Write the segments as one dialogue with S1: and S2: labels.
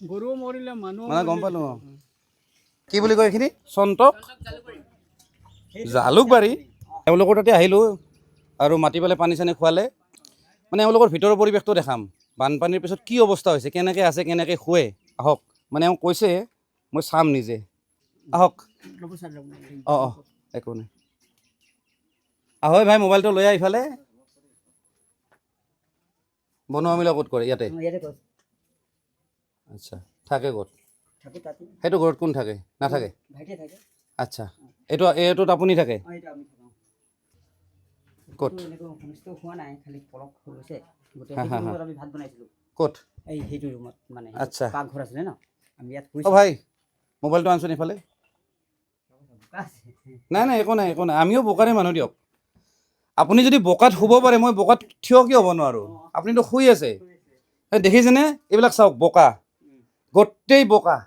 S1: গৰু মৰিলে মানুহ
S2: মানে গম পালোঁ কি বুলি কয় এইখিনি চন্তক জালুকবাৰী এওঁলোকৰ তাতে আহিলোঁ আৰু মাতি পেলাই পানী চানী খোৱালে মানে এওঁলোকৰ ভিতৰৰ পৰিৱেশটো দেখাম বানপানীৰ পিছত কি অৱস্থা হৈছে কেনেকৈ আছে কেনেকৈ শুৱে আহক মানে এওঁ কৈছে মই চাম নিজে আহক অঁ অঁ একো নাই আহয় ভাই মোবাইলটো লৈ আহ ইফালে বনোৱা মেলা ক'ত কৰে ইয়াতে আচ্ছা থাকে ক'ত সেইটো ঘৰত কোন থাকে নাথাকে আচ্ছা এইটোত আপুনি থাকে ক'ত ক'ত আচ্ছা অঁ ভাই মোবাইলটো আনচোন ইফালে নাই নাই একো নাই একো নাই আমিও বোকাৰে মানুহ দিয়ক আপুনি যদি বোকাত শুব পাৰে মই বোকাত থিয় কিয় হ'ব নোৱাৰোঁ আপুনিতো শুই আছে দেখিছেনে এইবিলাক চাওক বোকা গোটেই বোকা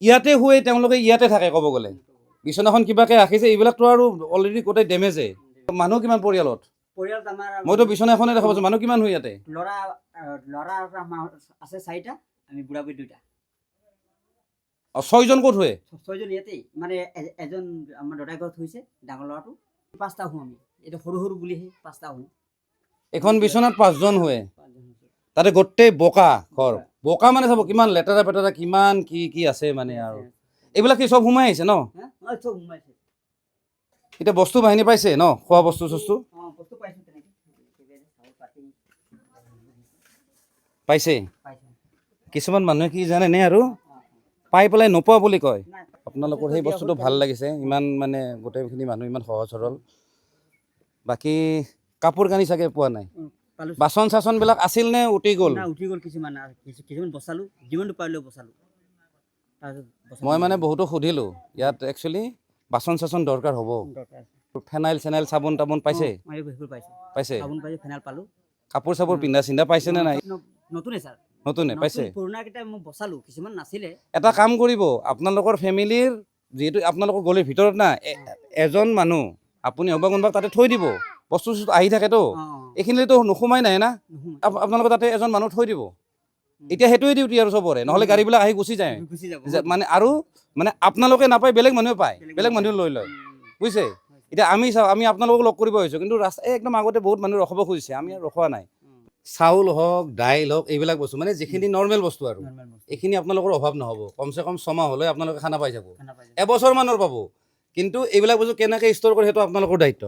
S2: ইয়াতে শুৱে তেওঁলোকে ইয়াতে থাকে ক'ব গ'লে বিচনাখন কিবাকৈ ৰাখিছে এইবিলাকতো আৰু অলৰেডি গোটেই ডেমেজে মানুহ কিমান পৰিয়ালত মইতো বিচনা এখনে দেখা পাইছোঁ মানুহ কিমান শুৱে ইয়াতে অঁ ছয়জন ক'ত শুৱে
S3: ছয়জন ইয়াতেই মানে এজন আমাৰ দাদাই ঘৰত হৈছে ডাঙৰ ল'ৰাটো পাঁচটা শুওঁ আমি এইটো সৰু সৰু বুলিহে পাঁচটা শুওঁ
S2: এখন বিচনাত পাঁচজন শুৱে তাতে গোটেই বোকা ঘৰ বোকা মানে চাব কিমান লেতেৰা পেতেৰা কিমান কি কি আছে মানে আৰু এইবিলাক কি চব সোমাই আহিছে ন এতিয়া বস্তু বাহিনী পাইছে ন খোৱা বস্তু চস্তু পাইছে কিছুমান মানুহে কি জানেনে আৰু পাই পেলাই নোপোৱা বুলি কয় আপোনালোকৰ সেই বস্তুটো ভাল লাগিছে ইমান মানে গোটেইখিনি মানুহ ইমান সহজ সৰল বাকী কাপোৰ কানি চাগে পোৱা নাই বাচন চাচনবিলাক আছিল নে উটি গ'ল
S3: কিছুমান বচালোঁ যিমানটো পাৰিলোঁ বচালোঁ
S2: মই মানে বহুতো সুধিলোঁ ইয়াত একচুৱেলি বাচন চাচন দৰকাৰ হ'ব ফেনাইল চেনাইল চাবোন তাবোন পাইছে পাইছে কাপোৰ চাপোৰ পিন্ধা চিন্ধা পাইছে নে নাই নতুনে পাইছে এটা কাম কৰিব আপোনালোকৰ ফেমিলিৰ যিহেতু আপোনালোকৰ গলিৰ ভিতৰত না এজন মানুহ আপুনি হ'ব কোনোবাক তাতে থৈ দিব বস্তু চস্তু আহি থাকেতো এইখিনিতো নোসোমাই নাই না আপোনালোকৰ তাতে এজন মানুহ থৈ দিব এতিয়া সেইটোৱে ডিউটি আৰু চবৰে নহ'লে গাড়ীবিলাক আহি গুচি যায় মানে আৰু মানে আপোনালোকে নাপায় বেলেগ মানুহে পায় বেলেগ মানুহে লৈ লয় বুজিছে এতিয়া আমি চাওঁ আমি আপোনালোকক লগ কৰিব আহিছোঁ কিন্তু ৰাস্তা একদম আগতে বহুত মানুহ ৰখাব খুজিছে আমি আৰু ৰখোৱা নাই চাউল হওক দাইল হওক এইবিলাক বস্তু মানে যিখিনি নৰ্মেল বস্তু আৰু এইখিনি আপোনালোকৰ অভাৱ নহ'ব কমচে কম ছমাহ হ'লে আপোনালোকে খানা পাই যাব এবছৰমানৰ পাব কিন্তু এইবিলাক বস্তু কেনেকৈ ষ্ট'ৰ কৰে সেইটো আপোনালোকৰ দায়িত্ব